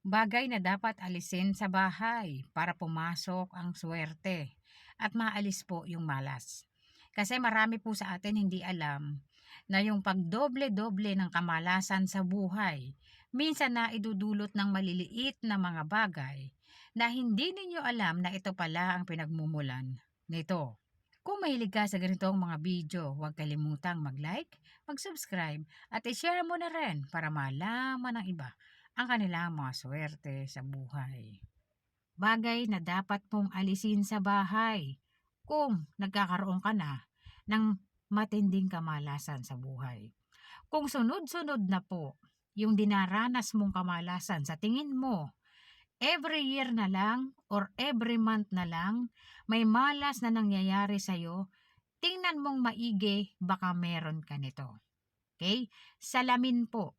Bagay na dapat alisin sa bahay para pumasok ang swerte at maalis po yung malas. Kasi marami po sa atin hindi alam na yung pagdoble-doble ng kamalasan sa buhay, minsan na idudulot ng maliliit na mga bagay na hindi ninyo alam na ito pala ang pinagmumulan nito. Kung mahilig ka sa ganitong mga video, huwag kalimutang mag-like, mag-subscribe at i-share mo na rin para malaman ng iba ang kanilang mga swerte sa buhay. Bagay na dapat mong alisin sa bahay kung nagkakaroon ka na ng matinding kamalasan sa buhay. Kung sunod-sunod na po yung dinaranas mong kamalasan sa tingin mo, every year na lang or every month na lang may malas na nangyayari sa'yo, tingnan mong maigi baka meron ka nito. Okay? Salamin po.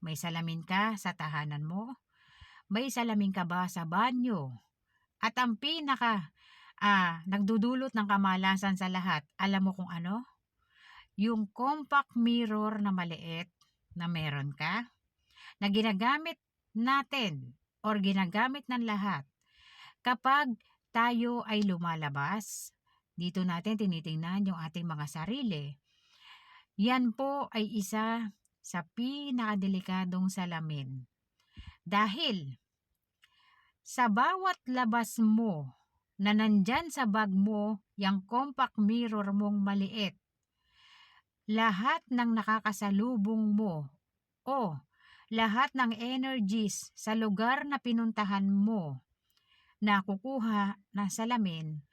May salamin ka sa tahanan mo? May salamin ka ba sa banyo? At ang nagdudulot ng kamalasan sa lahat, alam mo kung ano? Yung compact mirror na maliit na meron ka, na ginagamit natin or ginagamit ng lahat kapag tayo ay lumalabas. Dito natin tinitingnan yung ating mga sarili. Yan po ay isa sa pinakadelikadong salamin. Dahil sa bawat labas mo na nandyan sa bag mo, yung compact mirror mong maliit, lahat ng nakakasalubong mo o lahat ng energies sa lugar na pinuntahan mo, nakukuha ng salamin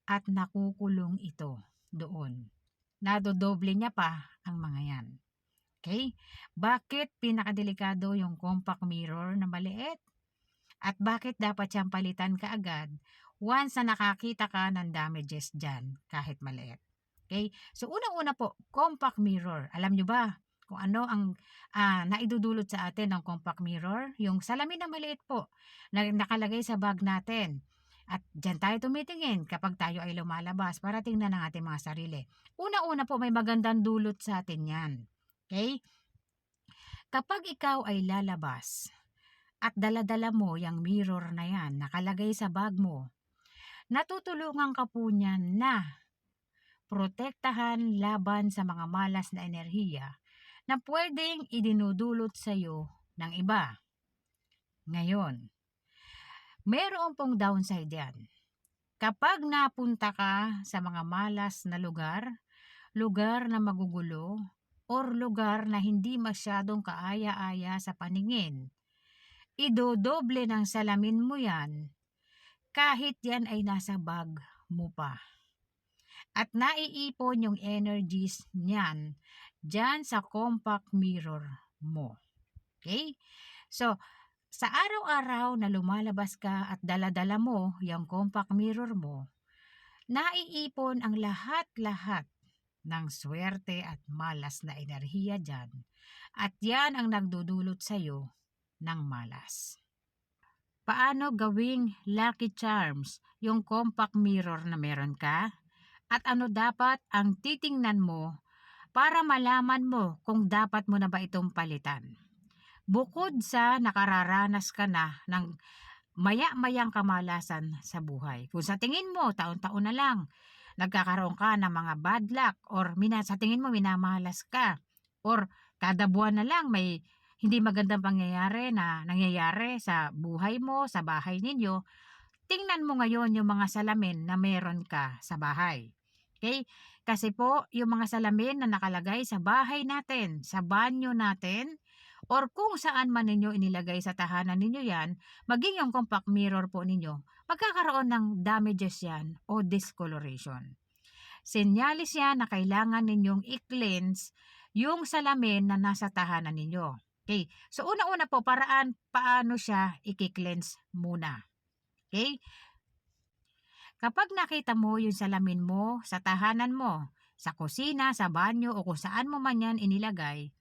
at nakukulong ito doon. Nadodoble niya pa ang mga yan. Okay? Bakit pinakadelikado yung compact mirror na maliit? At bakit dapat siyang palitan kaagad once na nakakita ka ng damages dyan kahit maliit? Okay? So unang-una po, compact mirror. Alam nyo ba kung ano ang naidudulot sa atin ng compact mirror? Yung salamin na maliit po na nakalagay sa bag natin. At dyan tayo tumitingin kapag tayo ay lumalabas para tingnan ang ating mga sarili. Una-una po, may magandang dulot sa atin yan. Okay? Kapag ikaw ay lalabas at dala-dala mo yung mirror na yan, nakalagay sa bag mo, natutulungan ka po niyan na protektahan laban sa mga malas na enerhiya na pwedeng idinudulot sa iyo ng iba. Ngayon, mayroon pong downside yan. Kapag napunta ka sa mga malas na lugar na magugulo, or lugar na hindi masyadong kaaya-aya sa paningin, idodoble ng salamin mo yan kahit yan ay nasa bag mo pa. At naiipon yung energies niyan dyan sa compact mirror mo. Okay? So, sa araw-araw na lumalabas ka at dala-dala mo yung compact mirror mo, naiipon ang lahat-lahat ng swerte at malas na enerhiya dyan. At yan ang nagdudulot sa'yo ng malas. Paano gawing lucky charms yung compact mirror na meron ka? At ano dapat ang titingnan mo para malaman mo kung dapat mo na ba itong palitan? Bukod sa nakararanas ka na ng maya-mayang kamalasan sa buhay. Kung sa tingin mo, taon-taon na lang, nagkakaroon ka ng mga bad luck or sa tingin mo minamalas ka or kada buwan na lang may hindi magandang nangyayari sa buhay mo, sa bahay ninyo, tingnan mo ngayon yung mga salamin na meron ka sa bahay. Okay? Kasi po, yung mga salamin na nakalagay sa bahay natin, sa banyo natin, or kung saan man ninyo inilagay sa tahanan ninyo yan, maging yung compact mirror po ninyo, magkakaroon ng damages yan o discoloration. Senyalis yan na kailangan ninyong i-cleanse yung salamin na nasa tahanan ninyo. Okay? So, una-una po, paano siya i-cleanse muna. Okay? Kapag nakita mo yung salamin mo sa tahanan mo, sa kusina, sa banyo, o kung saan mo man yan inilagay,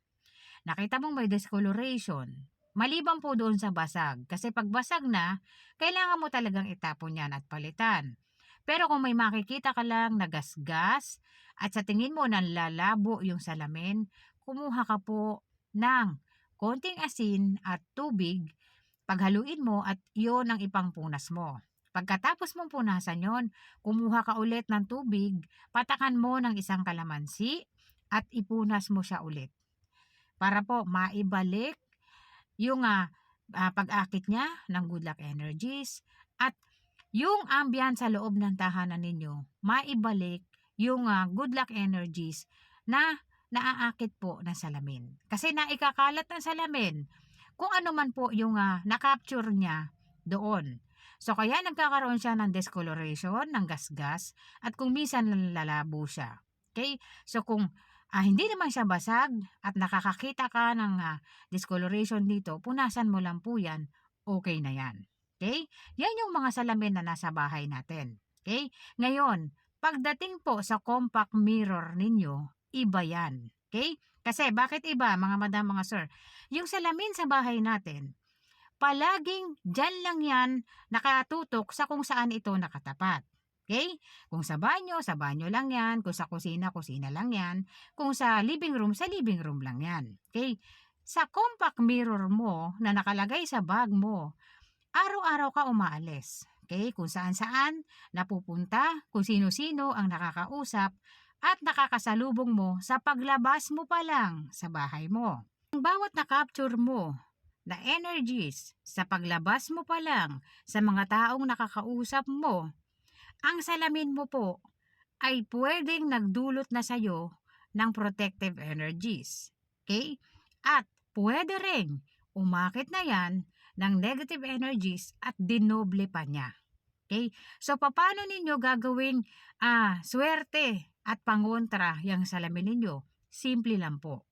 nakita mong may discoloration, maliban po doon sa basag. Kasi pag basag na, kailangan mo talagang itapon yan at palitan. Pero kung may makikita ka lang na gasgas at sa tingin mo nanlalabo yung salamin, kumuha ka po ng konting asin at tubig Paghaluin mo at iyon ang ipangpunas mo. Pagkatapos mong punasan yon, kumuha ka ulit ng tubig, patakan mo ng isang kalamansi at ipunas mo siya ulit para po maibalik yung pag-akit niya ng good luck energies at yung ambiance sa loob ng tahanan ninyo, maibalik yung good luck energies na naaakit po ng salamin. Kasi naikakalat ng salamin kung ano man po yung na-capture niya doon. So kaya nagkakaroon siya ng discoloration, ng gasgas, at kung minsan lalabo siya. Okay? So kung hindi naman siya basag at nakakakita ka ng discoloration dito, punasan mo lang po yan, okay na yan. Okay? Yan yung mga salamin na nasa bahay natin. Okay? Ngayon, pagdating po sa compact mirror ninyo, iba yan. Okay? Kasi bakit iba mga madam, mga sir? Yung salamin sa bahay natin, palaging dyan lang yan nakatutok sa kung saan ito nakatapat. Okay? Kung sa banyo lang yan. Kung sa kusina lang yan. Kung sa living room lang yan. Okay? Sa compact mirror mo na nakalagay sa bag mo, araw-araw ka umaalis. Okay? Kung saan-saan napupunta, kung sino-sino ang nakakausap at nakakasalubong mo sa paglabas mo pa lang sa bahay mo. Ang bawat na-capture mo na energies sa paglabas mo pa lang sa mga taong nakakausap mo, ang salamin mo po ay pwedeng nagdulot na sa'yo ng protective energies. Okay? At pwede ring umakit na yan ng negative energies at dinoble pa niya. Okay? So, paano ninyo gagawing swerte at pangontra yung salamin ninyo? Simple lang po.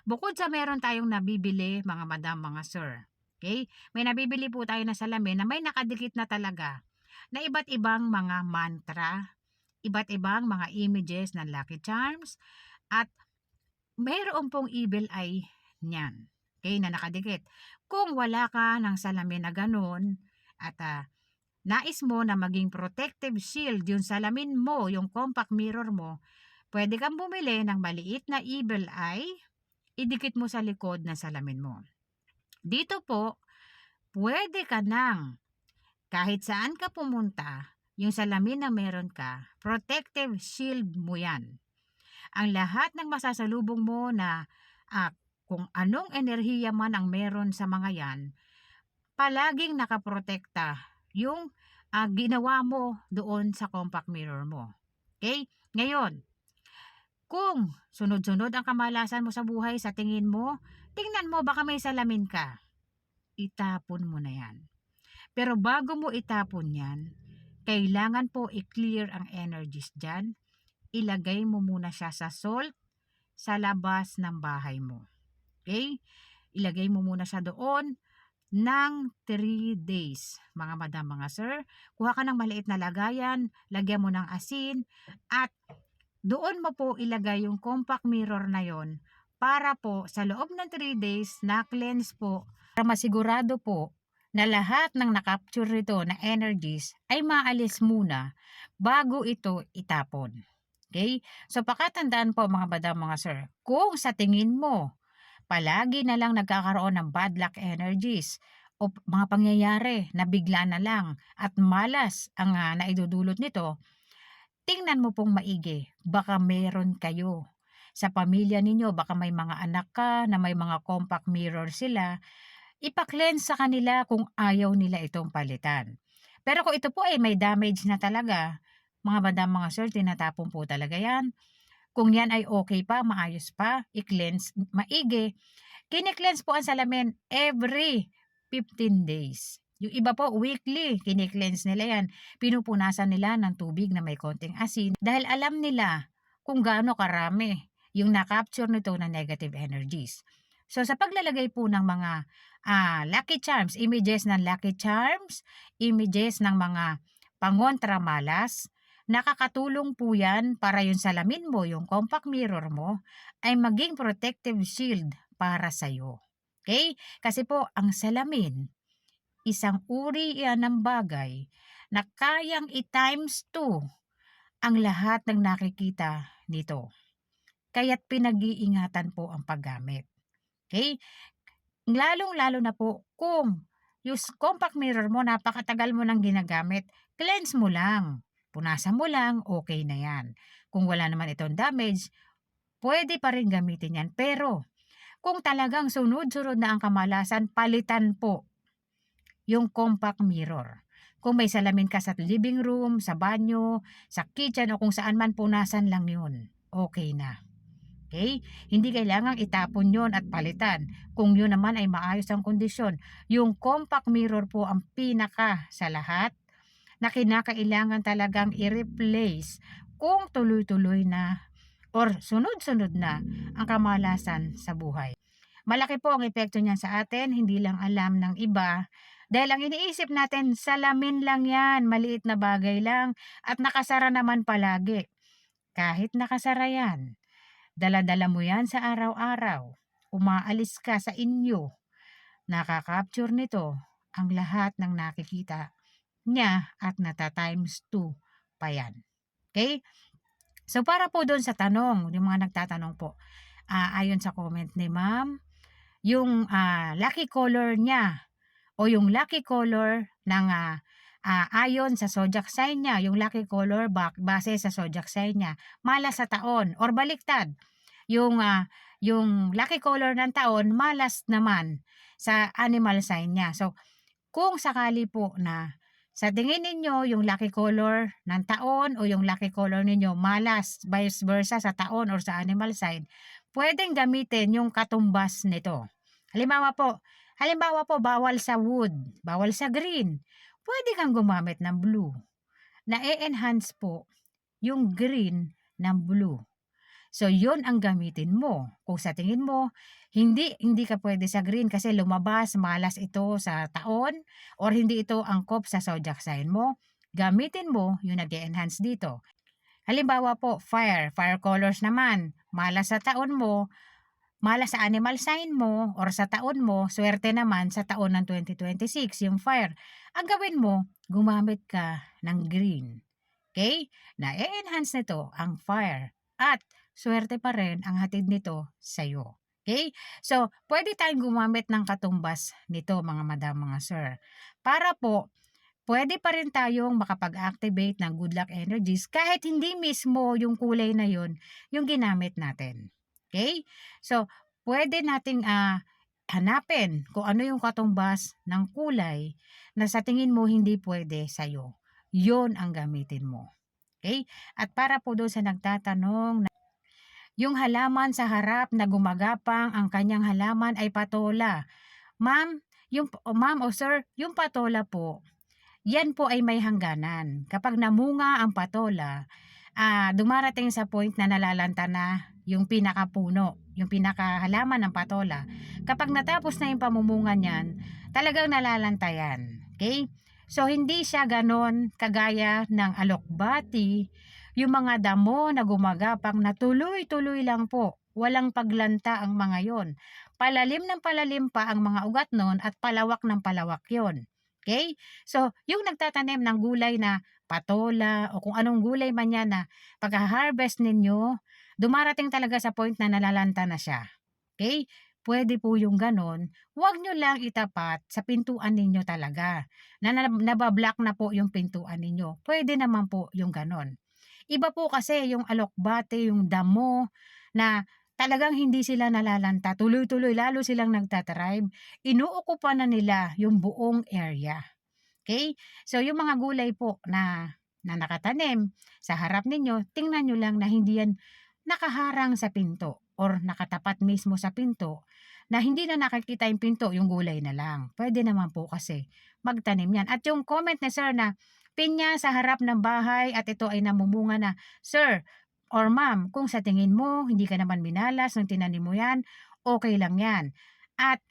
Bukod sa meron tayong nabibili, mga madam, mga sir. Okay? May nabibili po tayo na salamin na may nakadikit na talaga na iba't ibang mga mantra, iba't ibang mga images ng lucky charms, at mayroon pong evil eye niyan. Okay, na nakadikit. Kung wala ka ng salamin na ganun at nais mo na maging protective shield yung salamin mo, yung compact mirror mo, pwede kang bumili ng maliit na evil eye, idikit mo sa likod ng salamin mo. Dito po, pwede ka nang kahit saan ka pumunta, yung salamin na meron ka, protective shield mo yan. Ang lahat ng masasalubong mo na kung anong enerhiya man ang meron sa mga yan, palaging nakaprotekta yung ginawa mo doon sa compact mirror mo. Okay? Ngayon, kung sunod-sunod ang kamalasan mo sa buhay sa tingin mo, tingnan mo baka may salamin ka. Itapon mo na yan. Pero bago mo itapon yan, kailangan po i-clear ang energies dyan. Ilagay mo muna siya sa salt sa labas ng bahay mo. Okay? Ilagay mo muna siya doon ng 3 days. Mga madam, mga sir, kuha ka ng maliit na lagayan, lagyan mo ng asin, at doon mo po ilagay yung compact mirror na yon para po sa loob ng 3 days na cleanse po, para masigurado po na lahat ng nakapture rito na energies ay maalis muna bago ito itapon. Okay? So pakatandaan po mga madam, mga sir, kung sa tingin mo palagi na lang nagkakaroon ng bad luck energies o mga pangyayari na bigla na lang at malas ang naidudulot nito, tingnan mo pong maigi, baka meron kayo sa pamilya ninyo, baka may mga anak ka na may mga compact mirror sila, ipa-cleanse sa kanila kung ayaw nila itong palitan. Pero kung ito po ay may damage na talaga, mga madam, mga sir, tinatapon po talaga yan. Kung yan ay okay pa, maayos pa, i-cleanse maigi. Kine-cleanse po ang salamin every 15 days. Yung iba po, weekly, kine-cleanse nila yan. Pinupunasan nila ng tubig na may konting asin dahil alam nila kung gaano karami yung na-capture nito na negative energies. So sa paglalagay po ng mga lucky charms, images ng lucky charms, images ng mga pangontra malas, nakakatulong po yan para yung salamin mo, yung compact mirror mo, ay maging protective shield para sa'yo. Okay? Kasi po, ang salamin, isang uri yan ng bagay na kayang i-times 2 ang lahat ng nakikita nito. Kaya't pinag-iingatan po ang paggamit. Okay? Lalong-lalo na po kung yung compact mirror mo napakatagal mo nang ginagamit, cleanse mo lang, punasan mo lang, okay na yan. Kung wala naman itong damage, pwede pa rin gamitin yan. Pero kung talagang sunod-sunod na ang kamalasan, palitan po yung compact mirror. Kung may salamin ka sa living room, sa banyo, sa kitchen o kung saan man, punasan lang yun. Okay na. Okay? Hindi kailangang itapon yon at palitan. Kung yun naman ay maayos ang kondisyon. Yung compact mirror po ang pinaka sa lahat na kinakailangan talagang i-replace kung tuloy-tuloy na or sunod-sunod na ang kamalasan sa buhay. Malaki po ang epekto niyan sa atin, hindi lang alam ng iba. Dahil ang iniisip natin, salamin lang yan, maliit na bagay lang, at nakasara naman palagi. Kahit nakasara yan, dala-dala mo yan sa araw-araw. Umaalis ka sa inyo, nakaka-capture nito ang lahat ng nakikita niya at nata-times 2 pa yan. Okay? So para po doon sa tanong, yung mga nagtatanong po, ayon sa comment ni ma'am, yung lucky color niya o yung lucky color ng ayon sa zodiac sign niya, yung lucky color base sa zodiac sign niya, malas sa taon or baliktad. Yung lucky color ng taon, malas naman sa animal sign niya. So, kung sakali po na sa tingin ninyo yung lucky color ng taon o yung lucky color ninyo malas, vice versa sa taon or sa animal sign, pwedeng gamitin yung katumbas nito. Halimbawa po bawal sa wood, bawal sa green. Pwede kang gumamit ng blue na e-enhance po yung green ng blue. So, yun ang gamitin mo. Kung sa tingin mo, hindi ka pwede sa green kasi lumabas, malas ito sa taon or hindi ito angkop sa zodiac sign mo, gamitin mo yung nag-enhance dito. Halimbawa po, fire colors naman, malas sa taon mo, malas sa animal sign mo or sa taon mo, swerte naman sa taon ng 2026, yung fire. Ang gawin mo, gumamit ka ng green. Okay? Na-enhance nito ang fire at swerte pa rin ang hatid nito sa'yo. Okay? So, pwede tayong gumamit ng katumbas nito mga madam, mga sir. Para po, pwede pa rin tayong makapag-activate ng good luck energies kahit hindi mismo yung kulay na yun yung ginamit natin. Okay? So, pwede nating hanapin kung ano yung katumbas ng kulay na sa tingin mo hindi pwede sa'yo. Yun ang gamitin mo. Okay? At para po doon sa nagtatanong, yung halaman sa harap na gumagapang, ang kanyang halaman ay patola. Ma'am o sir, yung patola po, yan po ay may hangganan. Kapag namunga ang patola, dumarating sa point na nalalanta na yung pinakapuno, yung pinakahalaman ng patola. Kapag natapos na yung pamumunga niyan, talagang nalalanta yan. Okay? So, hindi siya ganon kagaya ng alokbati, yung mga damo na gumagapang na tuloy-tuloy lang po. Walang paglanta ang mga yon. Palalim ng palalim pa ang mga ugat nun at palawak ng palawak yon. Okay? So, yung nagtatanim ng gulay na patola o kung anong gulay man yan na pag-harvest ninyo, dumarating talaga sa point na nalalanta na siya. Okay? Pwede po yung ganon. Huwag nyo lang itapat sa pintuan ninyo talaga. Nabablock na po yung pintuan ninyo. Pwede naman po yung ganon. Iba po kasi yung alokbate, yung damo na talagang hindi sila nalalanta. Tuloy-tuloy, lalo silang nagtatribe. Inuukupan na nila yung buong area. Okay? So, yung mga gulay po na nakatanim sa harap ninyo, tingnan nyo lang na hindi yan nakaharang sa pinto or nakatapat mismo sa pinto na hindi na nakikita yung pinto, yung gulay na lang. Pwede naman po kasi magtanim yan. At yung comment ni sir na pinya sa harap ng bahay at ito ay namumunga na, sir or ma'am, kung sa tingin mo hindi ka naman minalas nung tinanim mo yan, okay lang yan. At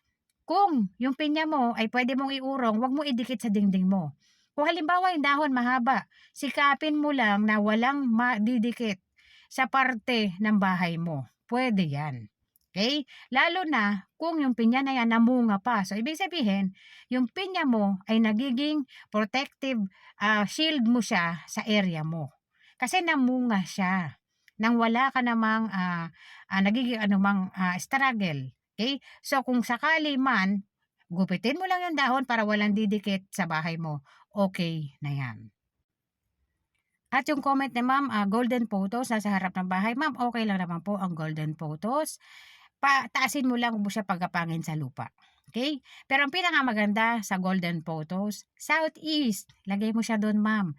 kung yung pinya mo ay pwede mong iurong, wag mo idikit sa dingding mo. Kung halimbawa yung dahon mahaba, sikapin mo lang na walang madidikit sa parte ng bahay mo. Pwede yan. Okay? Lalo na kung yung pinya na yan namunga pa. So, ibig sabihin, yung pinya mo ay nagiging protective shield mo siya sa area mo. Kasi namunga siya nang wala ka namang nagiging anumang struggle. Okay? So, kung sakali man, Gupitin mo lang yung dahon para walang didikit sa bahay mo, okay na yan. At yung comment ni ma'am, golden photos nasa harap ng bahay, ma'am okay lang naman po ang golden photos. Taasin mo lang, huwag mo siya pagkapangin sa lupa, okay. Pero ang pinakamaganda sa golden photos, southeast, lagay mo siya dun ma'am.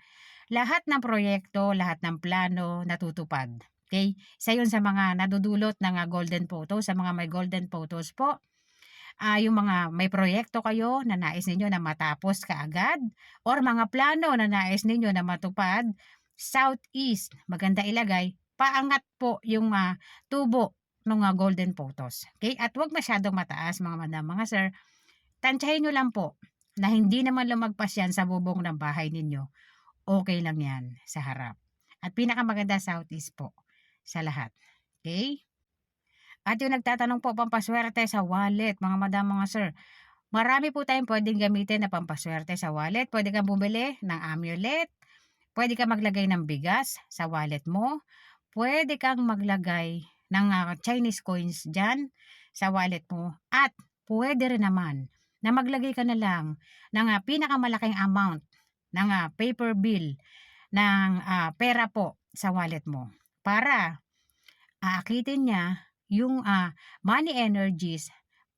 Lahat ng proyekto, lahat ng plano natutupad, okay. Isa yun sa mga nadudulot ng, golden photos, sa mga may golden photos po. Yung mga may proyekto kayo na nais ninyo na matapos kaagad or mga plano na nais ninyo na matupad, southeast, maganda ilagay, paangat po yung, tubo ng golden photos, okay. At 'wag masyadong mataas mga madam, mga sir, tantyahin niyo lang po na hindi naman lumagpas yan sa bubong ng bahay ninyo, okay lang yan sa harap. At pinakamaganda southeast po sa lahat, okay. At yung nagtatanong po pampaswerte sa wallet, mga madam, mga sir, marami po tayong puwedeng gamitin na pampaswerte sa wallet. Puwede kang bumili ng amulet, puwede kang maglagay ng bigas sa wallet mo, puwede kang maglagay ng, Chinese coins diyan sa wallet mo, at puwede rin naman na maglagay ka na lang ng, pinakamalaking amount ng, paper bill ng, pera po sa wallet mo para aakitin niya yung, money energies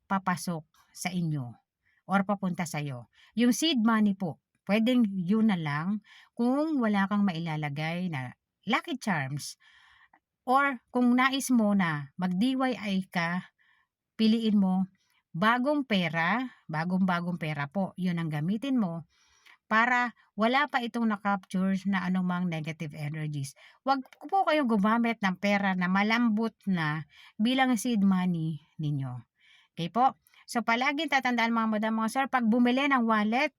papasok sa inyo or papunta sa'yo. Yung seed money po, puwedeng yun na lang kung wala kang mailalagay na lucky charms or kung nais mo na mag-DIY ka, piliin mo bagong pera, bagong-bagong pera po, yun ang gamitin mo para wala pa itong na-capture na anumang negative energies. Huwag po kayong gumamit ng pera na malambot na bilang seed money ninyo. Okay po? So, palaging tatandaan mga madam, mga sir, 'pag bumili ng wallet,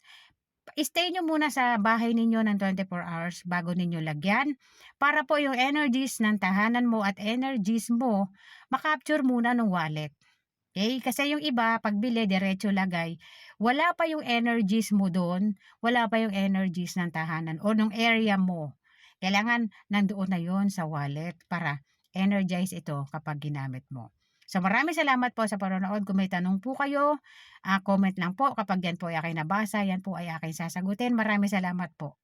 stay nyo muna sa bahay ninyo ng 24 hours bago ninyo lagyan para po yung energies ng tahanan mo at energies mo ma-capture muna ng wallet. Okay, kasi yung iba pagbili diretso lagay, wala pa yung energies mo dun, wala pa yung energies ng tahanan o nung area mo. Kailangan nandoon na yon sa wallet para energize ito kapag ginamit mo. So maraming salamat po sa panonood. Kung may tanong po kayo, comment lang po. Kapag yan po ay aking nabasa, yan po ay aking sasagutin. Maraming salamat po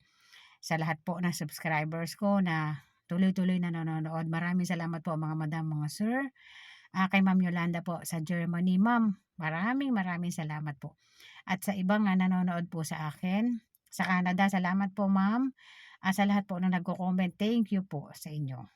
sa lahat po ng subscribers ko na tuloy-tuloy na nanonood. Maraming salamat po mga madam, mga sir. Kay Ma'am Yolanda po sa Germany. Ma'am, maraming salamat po. At sa ibang, nanonood po sa akin sa Canada, salamat po ma'am. Sa lahat po na nagko-comment, thank you po sa inyo.